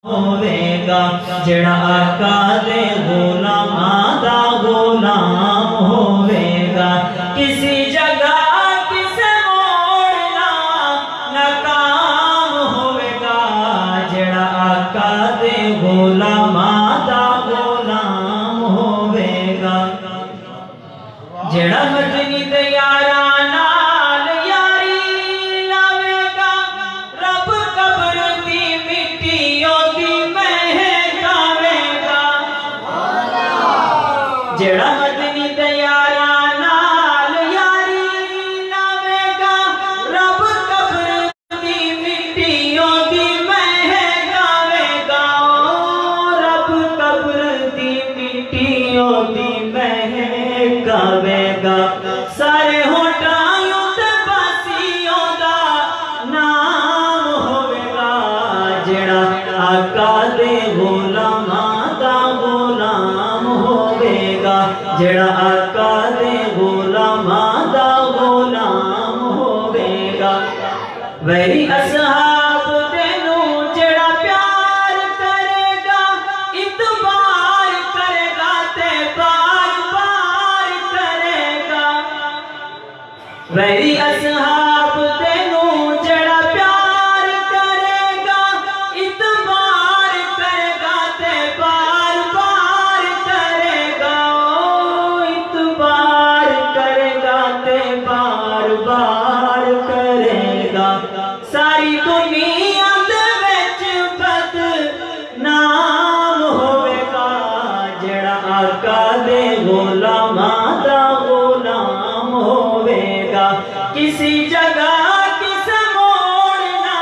ہوے گا جڑا آقا دے غلاماں دا غلام ہوے گا کسی جگہ کسے موڑنا ناکام ہوے گا جڑا آقا دے غلاماں دا غلام ہوے گا جڑا مدنی تے یاراں نال یاری لاوے گا رب قبر دی مٹی دی مہکاوے گا جڑا مدنی تے یاراں نال یاری لاوے گا رب قبر دی مٹی دی مہکاوے گا رب قبر دی مٹی دی مہکاوے گا سارے ہوٹاں تے باسیوں دا نام ہوے گا جڑا آقا دے غلاماں دا غلام ہوے گا جڑا آقا دے غلاماں دا غلام ہوے گا وہی اصحاب دے نوں جڑا پیار کرے گا اتبار کرے گا تے بار بار کرے گا وہی اصحاب دے نوں جڑا پیار کرے گا اتبار کرے گا تے بار بار کرے گا اتبار کرے گا تے بار بار کرے گا ساری دنیا دے وچ بدنام ہوے گا جڑا آقا دے غلاماں دا غلام ہوے گا کسی جگہ کسے موڑنا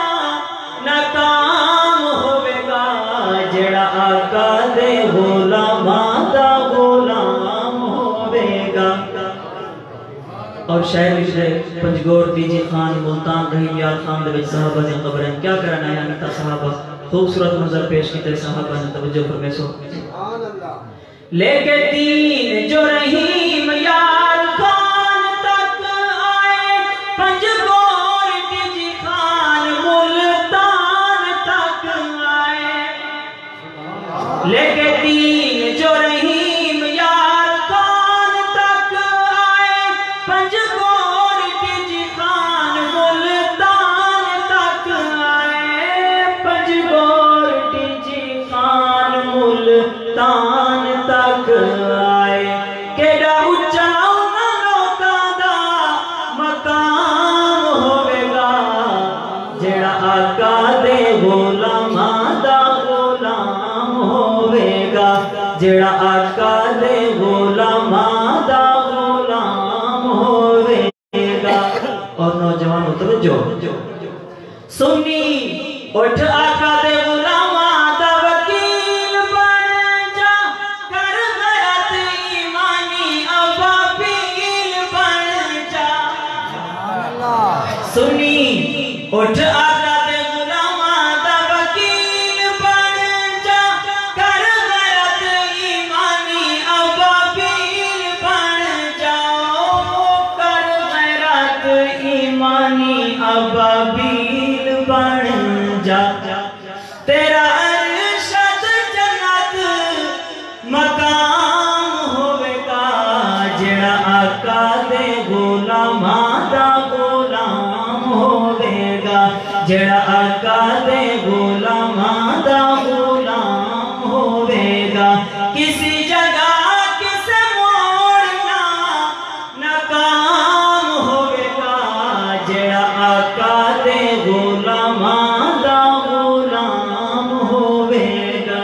ناکام ہوے گا جڑا آقا دے غلاماں دا غلام ہوے گا اور شاعر پنجگور تیجی خان ملتان رحیم یار خان دے وچ صحابہ دی قبریں کیا کرنا ہے انتا صحابہ خوبصورت منظر پیش کیتے صحابہ نے توجہ فرمیسو لے کے دین جو رحیم یار خان تک آئے پنجگور تیجی خان ملتان تک آئے لے کے دین جو رحیم یار خان تک آئے پنجگور تیجی خان ملتان تک آئے پنجگور تیجی خان ملتان تک آئے کیڑا اچھا انہاں لوکاں دا مقام ہوے گا جڑا آقا دے غلاماں دا غلام ہوے گا جڑا آقا دے غلاماں دا غلام ہوے گا اور نوجوانوں توجہ سنی اٹھ آقا دے غلاماں دا وکیل بن جا کر غیرت ایمانی ابابیل بن جا سنی اٹھ آقا دے غلاماں دا وکیل بن جا کر غیرت ایمانی ابابیل بن جا کر غیرت ایمانی ابابیل بن جا تیرا ارشد جنت مقام ہوے گا جڑا آقا دے غلاماں دا غلام ہوے گا جڑا آقا دے غلاماں دا غلام ہوے گا کسی جگہ کسے موڑنا ناکام ہوے گا جڑا آقا دے غلاماں دا غلام ہوے گا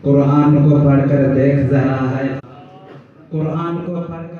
قرآن کو پڑھ کر دیکھ ذرا ہے قرآن کو پڑھ